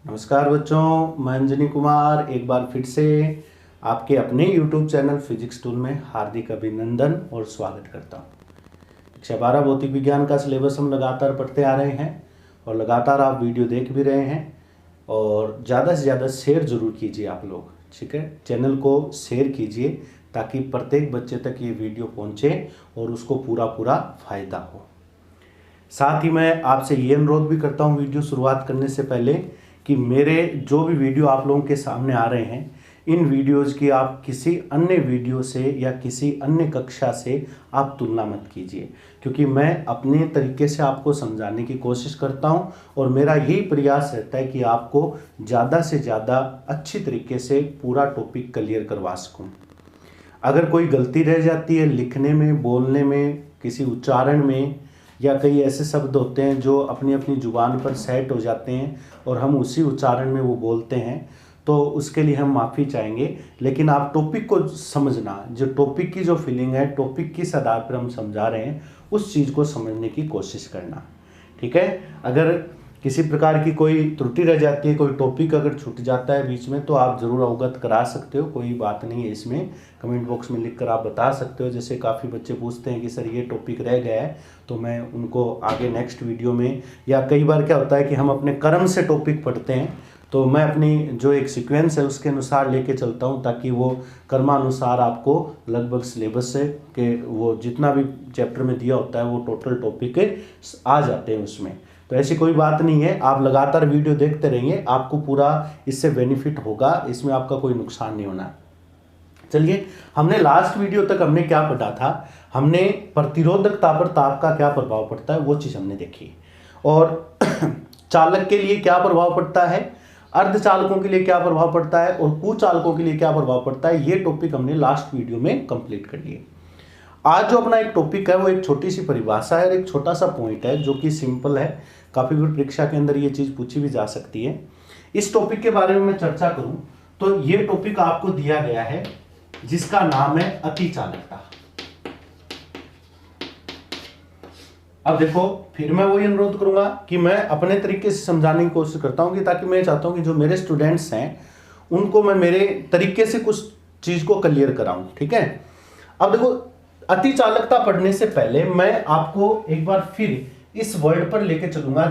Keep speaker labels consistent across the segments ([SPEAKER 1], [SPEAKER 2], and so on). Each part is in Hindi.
[SPEAKER 1] नमस्कार बच्चों, मैं अंजनी कुमार एक बार फिर से आपके अपने YouTube चैनल फिजिक्स टूल में हार्दिक अभिनंदन और स्वागत करता हूँ। कक्षा 12 भौतिक विज्ञान का सिलेबस हम लगातार पढ़ते आ रहे हैं और लगातार आप वीडियो देख भी रहे हैं और ज़्यादा से ज़्यादा शेयर ज़रूर कीजिए आप लोग, ठीक है। चैनल को शेयर कीजिए ताकि प्रत्येक बच्चे तक ये वीडियो पहुँचे और उसको पूरा फ़ायदा हो। साथ ही मैं आपसे ये अनुरोध भी करता हूँ वीडियो शुरुआत करने से पहले कि मेरे जो भी वीडियो आप लोगों के सामने आ रहे हैं, इन वीडियोज़ की आप किसी अन्य वीडियो से या किसी अन्य कक्षा से आप तुलना मत कीजिए, क्योंकि मैं अपने तरीके से आपको समझाने की कोशिश करता हूं और मेरा यही प्रयास रहता है कि आपको ज़्यादा से ज़्यादा अच्छी तरीके से पूरा टॉपिक क्लियर करवा सकूं। अगर कोई गलती रह जाती है लिखने में, बोलने में, किसी उच्चारण में, या कई ऐसे शब्द होते हैं जो अपनी अपनी ज़ुबान पर सेट हो जाते हैं और हम उसी उच्चारण में वो बोलते हैं, तो उसके लिए हम माफ़ी चाहेंगे। लेकिन आप टॉपिक को समझना, जो टॉपिक की जो फीलिंग है, टॉपिक किस आधार पर हम समझा रहे हैं, उस चीज़ को समझने की कोशिश करना, ठीक है। अगर किसी प्रकार की कोई त्रुटि रह जाती है, कोई टॉपिक अगर छूट जाता है बीच में, तो आप ज़रूर अवगत करा सकते हो, कोई बात नहीं है इसमें। कमेंट बॉक्स में लिखकर आप बता सकते हो। जैसे काफ़ी बच्चे पूछते हैं कि सर ये टॉपिक रह गया है, तो मैं उनको आगे नेक्स्ट वीडियो में, या कई बार क्या होता है कि हम अपने कर्म से टॉपिक पढ़ते हैं, तो मैं अपनी जो एक सीक्वेंस है उसके अनुसार लेके चलता हूँ ताकि वो कर्मानुसार आपको लगभग सिलेबस से के वो जितना भी चैप्टर में दिया होता है वो टोटल टॉपिक आ जाते हैं उसमें। तो ऐसी कोई बात नहीं है, आप लगातार वीडियो देखते रहिए, आपको पूरा इससे बेनिफिट होगा, इसमें आपका कोई नुकसान नहीं होना। चलिए, हमने लास्ट वीडियो तक हमने क्या पढ़ा था, हमने प्रतिरोधकता पर ताप का क्या प्रभाव पड़ता है वो चीज़ हमने देखी, और चालक के लिए क्या प्रभाव पड़ता है, अर्धचालकों के लिए क्या प्रभाव पड़ता है और कुचालकों के लिए क्या प्रभाव पड़ता है, ये टॉपिक हमने लास्ट वीडियो में कंप्लीट कर लिए। आज जो अपना एक टॉपिक है वो एक छोटी सी परिभाषा है और एक छोटा सा पॉइंट है जो कि सिंपल है, काफ़ी बार परीक्षा के अंदर ये चीज़ पूछी भी जा सकती है। इस टॉपिक के बारे में मैं चर्चा करूं तो ये टॉपिक आपको दिया गया है जिसका नाम है अतिचालकता। अब देखो, फिर मैं वही अनुरोध करूंगा कि मैं अपने तरीके से समझाने की कोशिश करता हूं कि ताकि मैं चाहता हूं कि जो मेरे स्टूडेंट्स हैं उनको मैं मेरे तरीके से कुछ चीज को क्लियर कराऊं, ठीक है। अब देखो, अतिचालकता पढ़ने से पहले मैं आपको एक बार फिर इस वर्ड पर लेके चलूंगा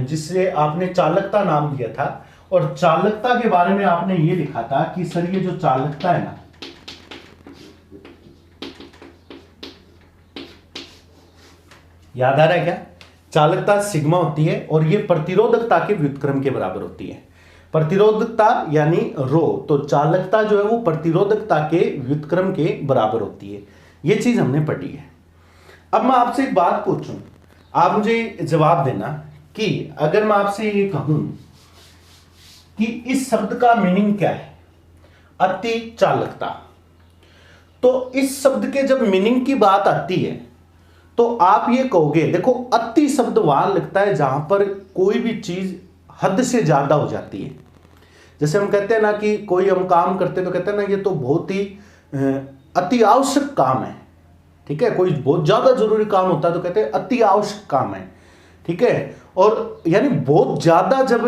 [SPEAKER 1] जिससे आपने चालकता नाम दिया था, और चालकता के बारे में आपने ये लिखा था कि सर ये जो चालकता है ना, याद आ रहा है क्या, चालकता सिग्मा होती है और ये प्रतिरोधकता के व्युत्क्रम के बराबर होती है। प्रतिरोधकता यानी रो, तो चालकता जो है वो प्रतिरोधकता के व्युत्क्रम के बराबर होती है। ये चीज हमने पढ़ी है। अब मैं आपसे एक बात पूछूं, आप मुझे जवाब देना कि अगर मैं आपसे ये कहूं कि इस शब्द का मीनिंग क्या है, अति चालकता, तो इस शब्द के जब मीनिंग की बात आती है तो आप ये कहोगे, देखो अति शब्द वहां लगता है जहां पर कोई भी चीज हद से ज्यादा हो जाती है। जैसे हम कहते हैं ना कि कोई हम काम करते तो कहते हैं ना ये तो बहुत ही अति आवश्यक काम है, ठीक है। कोई बहुत ज्यादा जरूरी काम होता है तो कहते हैं अति आवश्यक काम है, ठीक है। और यानी बहुत ज्यादा जब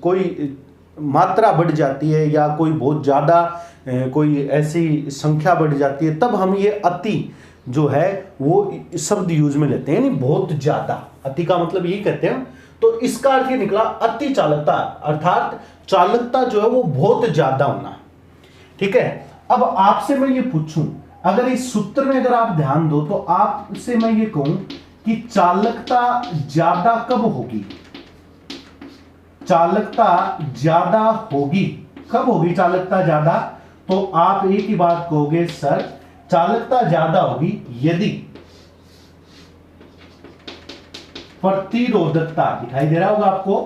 [SPEAKER 1] कोई मात्रा बढ़ जाती है या कोई बहुत ज्यादा कोई ऐसी संख्या बढ़ जाती है, तब हम ये अति जो है वो शब्द यूज में लेते हैं, यानी बहुत ज्यादा। अति का मतलब यही कहते हैं, तो इसका अर्थ ये निकला अति चालकता, अर्थात चालकता जो है वो बहुत ज्यादा होना, ठीक है। अब आपसे मैं ये पूछूं, अगर इस सूत्र में अगर आप ध्यान दो तो आपसे मैं ये कहूं कि चालकता ज्यादा कब होगी, चालकता ज्यादा होगी कब होगी, चालकता ज्यादा, तो आप एक ही बात कहोगे, सर चालकता ज्यादा होगी यदि प्रतिरोधकता, दिखाई दे रहा होगा आपको,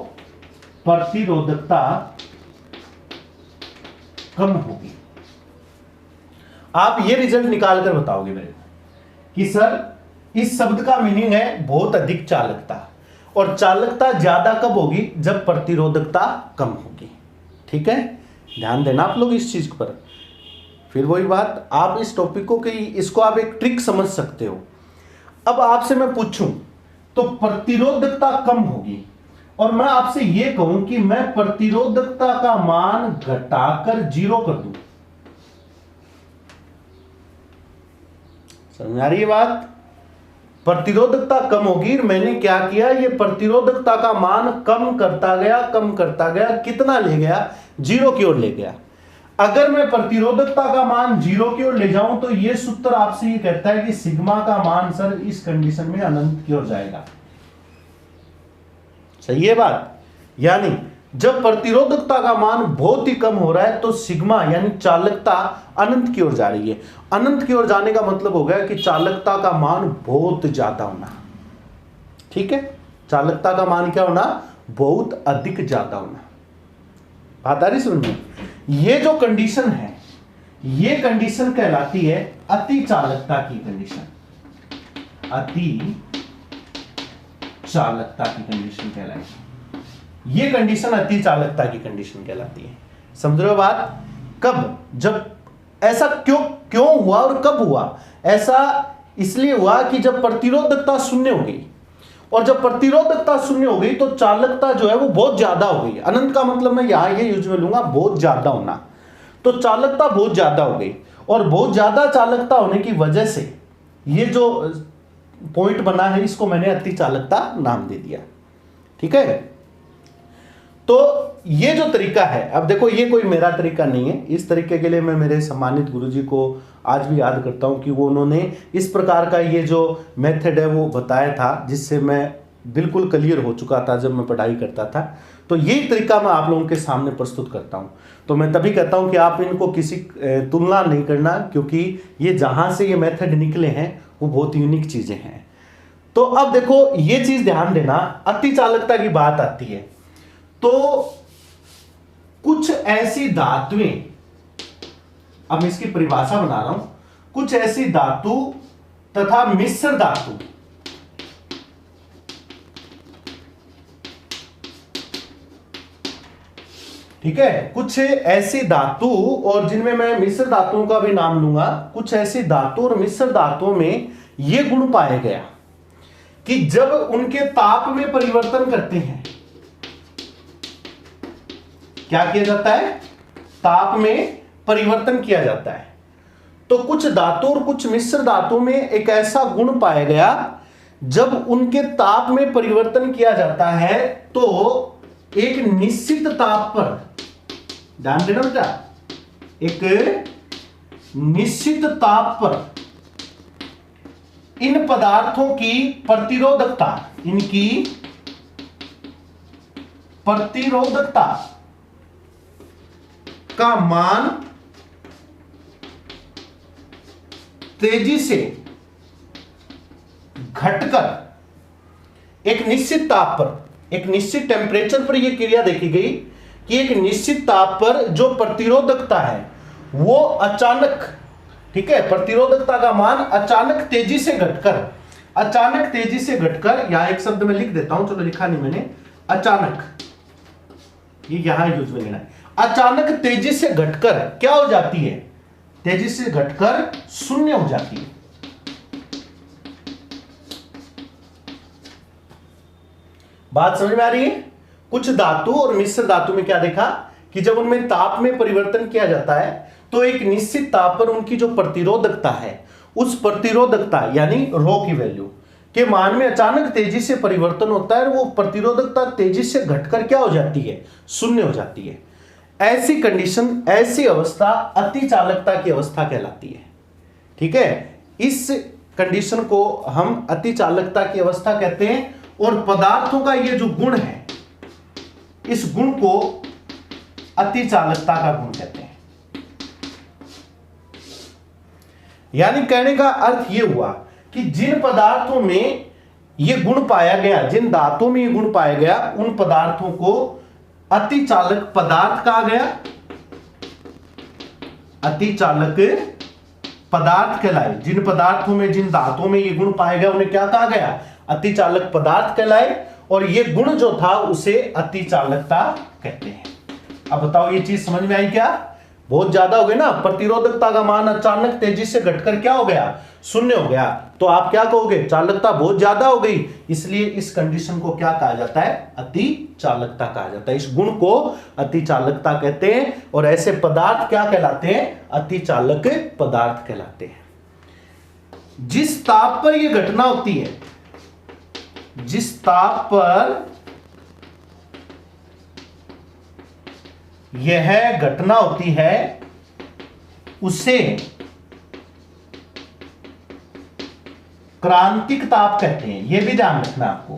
[SPEAKER 1] प्रतिरोधकता कम होगी। आप ये रिजल्ट निकाल कर बताओगे मेरे को कि सर इस शब्द का मीनिंग है बहुत अधिक चालकता, और चालकता ज्यादा कब होगी, जब प्रतिरोधकता कम होगी, ठीक है। ध्यान देना आप लोग इस चीज पर। फिर वही बात, आप इस टॉपिक को इसको आप एक ट्रिक समझ सकते हो। अब आपसे मैं पूछूं तो प्रतिरोधकता कम होगी और मैं आपसे यह कहूं कि मैं प्रतिरोधकता का मान घटाकर 0 कर दूं, समझ आ रही है बात? प्रतिरोधकता कम होगी, मैंने क्या किया, ये प्रतिरोधकता का मान कम करता गया, कम करता गया, कितना ले गया, 0 की ओर ले गया। अगर मैं प्रतिरोधकता का मान 0 की ओर ले जाऊं तो ये सूत्र आपसे ये कहता है कि सिग्मा का मान सर इस कंडीशन में अनंत की ओर जाएगा। सही है बात? यानी जब प्रतिरोधकता का मान बहुत ही कम हो रहा है तो सिग्मा यानी चालकता अनंत की ओर जा रही है। अनंत की ओर जाने का मतलब हो गया कि चालकता का मान बहुत ज्यादा होना। ठीक है, चालकता का मान क्या होना, बहुत अधिक ज्यादा होना। बात आ रही समझ में? ये जो कंडीशन है, ये कंडीशन कहलाती है अति चालकता की कंडीशन। अति चालकता की कंडीशन कहलाएगी। ये कंडीशन अति चालकता की कंडीशन कहलाती है। समझ रहे हो बात? कब, जब ऐसा क्यों हुआ और कब हुआ? ऐसा इसलिए हुआ कि जब प्रतिरोधकता शून्य हो गई, और जब प्रतिरोधकता शून्य हो गई तो चालकता जो है वो बहुत ज्यादा हो गई। अनंत का मतलब मैं यहां ये यूज में लूंगा, बहुत ज्यादा होना। तो चालकता बहुत ज्यादा हो गई, और बहुत ज्यादा चालकता होने की वजह से ये जो पॉइंट बना है इसको मैंने अति चालकता नाम दे दिया। ठीक है, तो ये जो तरीका है, अब देखो ये कोई मेरा तरीका नहीं है। इस तरीके के लिए मैं मेरे सम्मानित गुरुजी को आज भी याद करता हूं कि वो उन्होंने इस प्रकार का ये जो मेथड है वो बताया था, जिससे मैं बिल्कुल क्लियर हो चुका था जब मैं पढ़ाई करता था। तो यही तरीका मैं आप लोगों के सामने प्रस्तुत करता हूं। तो मैं तभी कहता हूं कि आप इनको किसी तुलना नहीं करना, क्योंकि ये जहां से ये मेथड निकले हैं वो बहुत यूनिक चीजें हैं। तो अब देखो ये चीज ध्यान देना, अति चालकता की बात आती है तो कुछ ऐसी धातुएं, अब मैं इसकी परिभाषा बना रहा हूं, कुछ ऐसी धातु तथा मिश्र धातु, ठीक है, कुछ ऐसी धातु, और जिनमें मैं मिश्र धातुओं का भी नाम लूंगा, कुछ ऐसी धातु और मिश्र धातुओं में यह गुण पाया गया कि जब उनके ताप में परिवर्तन करते हैं, क्या किया जाता है, ताप में परिवर्तन किया जाता है। तो कुछ धातु और कुछ मिश्र धातु में एक ऐसा गुण पाया गया, जब उनके ताप में परिवर्तन किया जाता है तो एक निश्चित ताप पर, ध्यान देना बेटा, एक निश्चित ताप पर इन पदार्थों की प्रतिरोधकता, इनकी प्रतिरोधकता का मान तेजी से घटकर एक निश्चित ताप पर, एक निश्चित टेम्परेचर पर यह क्रिया देखी गई कि एक निश्चित ताप पर जो प्रतिरोधकता है वो अचानक, ठीक है, प्रतिरोधकता का मान अचानक तेजी से घटकर, अचानक तेजी से घटकर, यहां एक शब्द में लिख देता हूं, चलो लिखा नहीं मैंने, अचानक, ये यहां यूज में लेना है, अचानक तेजी से घटकर क्या हो जाती है, तेजी से घटकर शून्य हो जाती है। बात समझ में आ रही है? कुछ धातु और मिश्र धातु में क्या देखा कि जब उनमें ताप में परिवर्तन किया जाता है तो एक निश्चित ताप पर उनकी जो प्रतिरोधकता है, उस प्रतिरोधकता यानी रो की वैल्यू के मान में अचानक तेजी से परिवर्तन होता है, और वो प्रतिरोधकता तेजी से घटकर क्या हो जाती है, शून्य हो जाती है। ऐसी कंडीशन, ऐसी अवस्था अति चालकता की अवस्था कहलाती है। ठीक है, इस कंडीशन को हम अति चालकता की अवस्था कहते हैं, और पदार्थों का ये जो गुण है, इस गुण को अति चालकता का गुण कहते हैं। यानी कहने का अर्थ यह हुआ कि जिन पदार्थों में यह गुण पाया गया, जिन धातुओं में यह गुण पाया गया, उन पदार्थों को अति चालक पदार्थ कहा गया, अति चालक पदार्थ कहलाए। जिन पदार्थों में, जिन धातुओं में यह गुण पाया गया उन्हें क्या कहा गया, अति चालक पदार्थ कहलाए, और यह गुण जो था उसे अति चालकता कहते हैं। अब बताओ ये चीज समझ में आई क्या? बहुत ज्यादा हो गया ना, प्रतिरोधकता का मान अचानक तेजी से घटकर क्या हो गया, शून्य हो गया, तो आप क्या कहोगे, चालकता बहुत ज्यादा हो गई, इसलिए इस कंडीशन को क्या कहा जाता है, अति चालकता कहा जाता है। इस गुण को अति चालकता कहते हैं। और ऐसे पदार्थ क्या कहलाते हैं, अति चालक पदार्थ कहलाते हैं। जिस ताप पर यह घटना होती है, जिस ताप पर यह घटना होती है उसे क्रांतिक ताप कहते हैं। यह भी ध्यान रखना आपको,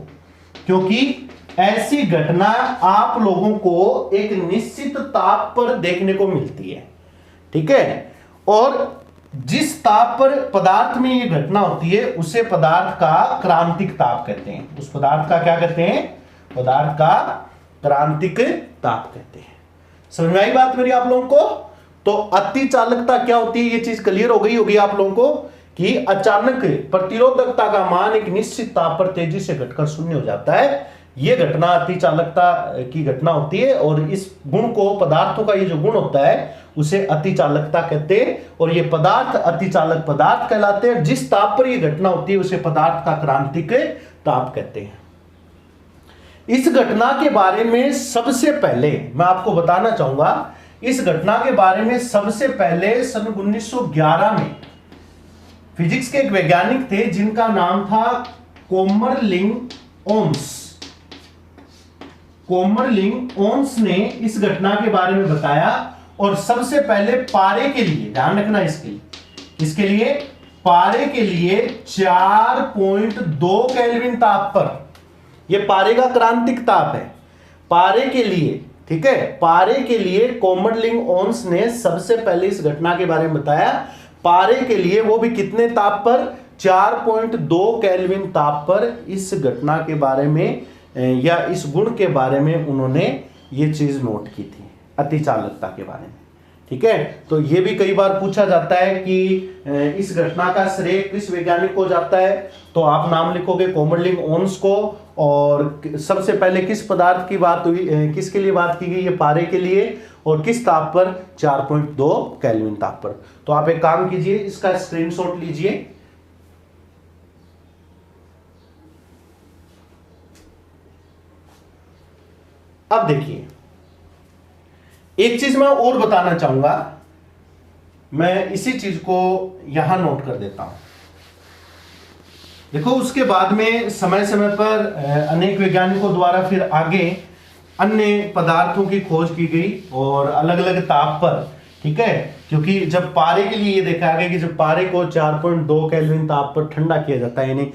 [SPEAKER 1] क्योंकि ऐसी घटना आप लोगों को एक निश्चित ताप पर देखने को मिलती है, ठीक है। और जिस ताप पर पदार्थ में यह घटना होती है उसे पदार्थ का क्रांतिक ताप कहते हैं। उस पदार्थ का क्या कहते हैं, पदार्थ का क्रांतिक ताप कहते हैं। समझ में आई बात मेरी आप लोगों को? तो अति चालकता क्या होती है, ये चीज क्लियर हो गई होगी आप लोगों को कि अचानक प्रतिरोधकता का मान एक निश्चित ताप पर तेजी से घटकर शून्य हो जाता है। यह घटना अति चालकता की घटना होती है। और इस गुण को, पदार्थों का ये जो गुण होता है उसे अति चालकता कहते हैं। और ये पदार्थ अति चालक पदार्थ कहलाते हैं। जिस ताप पर यह घटना होती है उसे पदार्थ का क्रांतिक ताप कहते हैं। इस घटना के बारे में सबसे पहले मैं आपको बताना चाहूंगा, इस घटना के बारे में सबसे पहले सन 1911 में फिजिक्स के एक वैज्ञानिक थे जिनका नाम था कोमरलिंग ओम्स। कोमरलिंग ओम्स ने इस घटना के बारे में बताया। और सबसे पहले पारे के लिए, ध्यान रखना इसके लिए पारे के लिए 4.2 केल्विन ताप पर, यह पारे का क्रांतिक ताप है, पारे के लिए, ठीक है, पारे के लिए कोमरलिंग ओम्स ने सबसे पहले इस घटना के बारे में बताया। पारे के लिए वो भी कितने ताप पर, 4.2 केल्विन ताप पर इस घटना के बारे में या इस गुण के बारे में उन्होंने ये चीज नोट की थी, अति चालकता के बारे में, ठीक है। तो ये भी कई बार पूछा जाता है कि इस घटना का श्रेय किस वैज्ञानिक को जाता है, तो आप नाम लिखोगे कोमरलिंग ओम्स को। और सबसे पहले किस पदार्थ की बात हुई, किसके लिए बात की गई, ये पारे के लिए, और किस ताप पर, 4.2 केल्विन ताप पर। तो आप एक काम कीजिए, इसका स्क्रीनशॉट लीजिए। अब देखिए, एक चीज मैं और बताना चाहूंगा, मैं इसी चीज को यहां नोट कर देता हूं। देखो, उसके बाद में समय समय पर अनेक वैज्ञानिकों द्वारा फिर आगे अन्य पदार्थों की खोज की गई और अलग अलग ताप पर, ठीक है। क्योंकि जब पारे के लिए ये देखा गया कि जब पारे को 4.2 केल्विन ताप पर ठंडा किया जाता है, यानी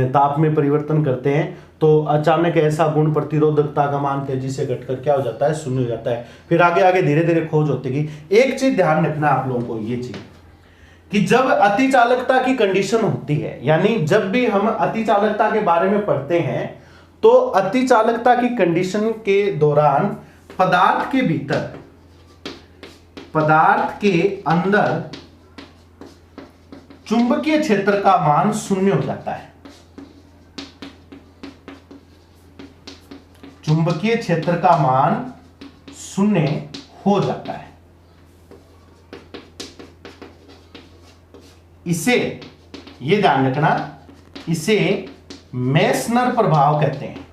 [SPEAKER 1] ताप में परिवर्तन करते हैं, तो अचानक ऐसा गुण प्रतिरोधकता का मान तेजी से घटकर क्या हो जाता है, शून्य हो जाता है। फिर आगे आगे धीरे धीरे खोज होती गई। एक चीज ध्यान रखना आप लोगों को, ये चीज कि जब अति चालकता की कंडीशन होती है, यानी जब भी हम अति चालकता के बारे में पढ़ते हैं, तो अति चालकता की कंडीशन के दौरान पदार्थ के भीतर, पदार्थ के अंदर चुंबकीय क्षेत्र का मान शून्य हो जाता है। चुंबकीय क्षेत्र का मान शून्य हो जाता है। इसे, ये ध्यान रखना, इसे मेसनर प्रभाव कहते हैं।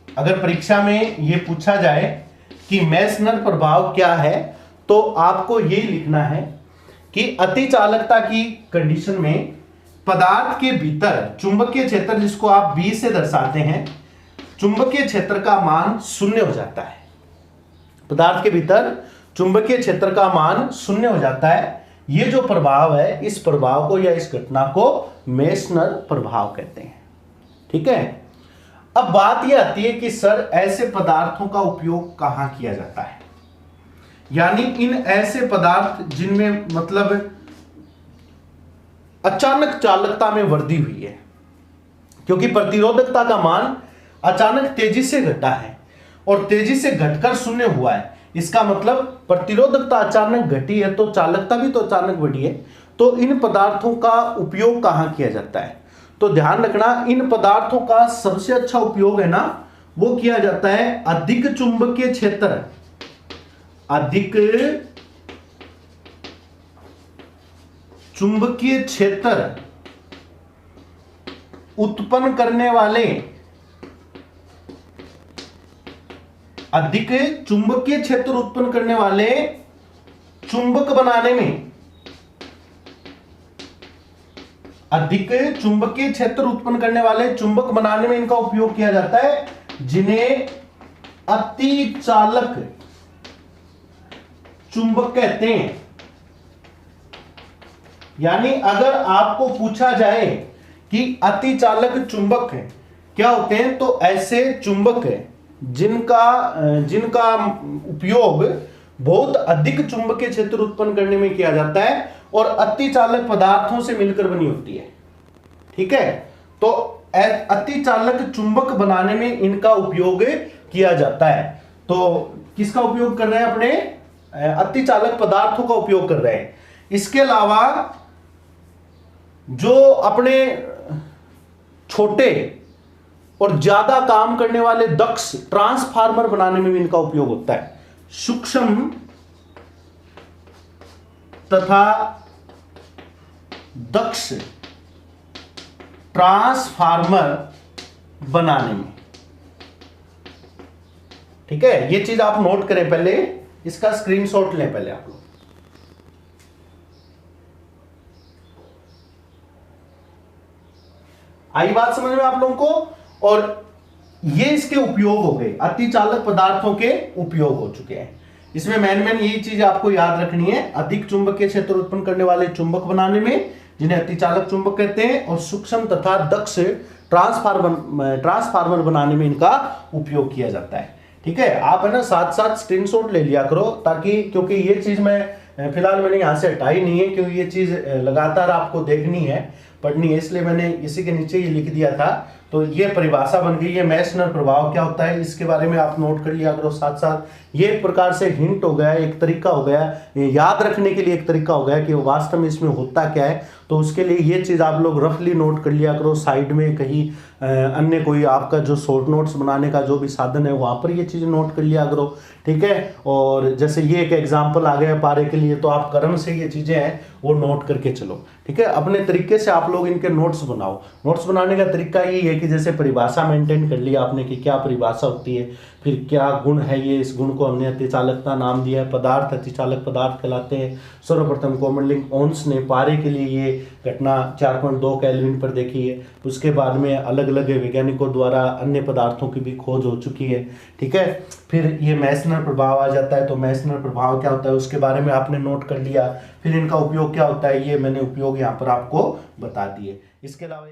[SPEAKER 1] अगर परीक्षा में यह पूछा जाए कि मेसनर प्रभाव क्या है, तो आपको यही लिखना है कि अति चालकता की कंडीशन में पदार्थ के भीतर चुंबकीय क्षेत्र, जिसको आप बी से दर्शाते हैं, चुंबकीय क्षेत्र का मान शून्य हो जाता है। पदार्थ के भीतर चुंबकीय क्षेत्र का मान शून्य हो जाता है। ये जो प्रभाव है, इस प्रभाव को या इस घटना को मेसनर प्रभाव कहते हैं, ठीक है। अब बात यह आती है कि सर ऐसे पदार्थों का उपयोग कहां किया जाता है, यानी इन ऐसे पदार्थ जिनमें मतलब अचानक चालकता में वृद्धि हुई है, क्योंकि प्रतिरोधकता का मान अचानक तेजी से घटा है और तेजी से घटकर शून्य हुआ है। इसका मतलब प्रतिरोधकता अचानक घटी है तो चालकता भी तो अचानक बढ़ी है। तो इन पदार्थों का उपयोग कहां किया जाता है, तो ध्यान रखना, इन पदार्थों का सबसे अच्छा उपयोग है ना, वो किया जाता है अधिक चुंबकीय क्षेत्र, अधिक चुंबकीय क्षेत्र उत्पन्न करने वाले, अधिक चुंबकीय क्षेत्र उत्पन्न करने वाले चुंबक बनाने में, अधिक चुंबकीय क्षेत्र उत्पन्न करने वाले चुंबक बनाने में इनका उपयोग किया जाता है, जिन्हें अतिचालक चुंबक कहते हैं। यानी अगर आपको पूछा जाए कि अतिचालक चुंबक क्या होते हैं, तो ऐसे चुंबक जिनका उपयोग बहुत अधिक चुंबकीय क्षेत्र उत्पन्न करने में किया जाता है और अतिचालक पदार्थों से मिलकर बनी होती है। ठीक है, तो अतिचालक चुंबक बनाने में इनका उपयोग किया जाता है। तो किसका उपयोग कर रहे हैं? अपने अतिचालक पदार्थों का उपयोग कर रहे हैं। इसके अलावा जो अपने छोटे और ज्यादा काम करने वाले दक्ष ट्रांसफार्मर बनाने में भी इनका उपयोग होता है। सूक्ष्म तथा दक्ष ट्रांसफार्मर बनाने में। ठीक है, ये चीज आप नोट करें, पहले इसका स्क्रीनशॉट लें पहले आप लोग। आई बात समझ में आप लोगों को? और ये इसके उपयोग हो गए, अतिचालक पदार्थों के उपयोग हो चुके हैं। इसमें मैन यही चीज आपको याद रखनी है, अधिक चुंबकीय क्षेत्र उत्पन्न करने वाले चुंबक बनाने में, जिन्हें अतिचालक चुंबक कहते हैं, और सूक्ष्म तथा दक्ष ट्रांसफार्मर बनाने में इनका उपयोग किया जाता है। ठीक है, आप है ना साथ साथ स्क्रीनशॉट ले लिया करो, ताकि क्योंकि ये चीज मैं फिलहाल मैंने यहाँ से हटाई नहीं है, क्योंकि ये चीज लगातार आपको देखनी है, पढ़नी है, इसलिए मैंने इसी के नीचे ही लिख दिया था। तो ये परिभाषा बन गई है, मेसनर प्रभाव क्या होता है, इसके बारे में आप नोट कर लिया करो साथ साथ। ये एक प्रकार से हिंट हो गया, एक तरीका हो गया, याद रखने के लिए एक तरीका हो गया कि वास्तव में इसमें होता क्या है। तो उसके लिए ये चीज़ आप लोग रफली नोट कर लिया करो, साइड में कहीं अन्य कोई आपका जो शॉर्ट नोट्स बनाने का जो भी साधन है वहाँ पर ये चीज़ नोट कर लिया करो। ठीक है, और जैसे ये एक एग्जाम्पल आ गया पारे के लिए, तो आप कर्म से ये चीज़ें हैं वो नोट करके चलो। ठीक है, अपने तरीके से आप लोग इनके नोट्स बनाओ। नोट्स बनाने का तरीका यही है कि जैसे परिभाषा मेंटेन कर लिया आपने कि क्या परिभाषा होती है, फिर क्या गुण है ये, इस गुण को हमने अतिचालकता नाम दिया है, पदार्थ अतिचालक पदार्थ कहलाते हैं। सर्वप्रथम कोमनलिंग ओन्स ने पारे के लिए ये घटना 4.2 केल्विन पर देखी है। उसके बाद में अलग अलग वैज्ञानिकों द्वारा अन्य पदार्थों की भी खोज हो चुकी है। ठीक है, फिर ये मेसनर प्रभाव आ जाता है। तो मेसनर प्रभाव क्या होता है उसके बारे में आपने नोट कर लिया, फिर इनका उपयोग क्या होता है ये मैंने उपयोग यहाँ पर आपको बता दिए। इसके अलावा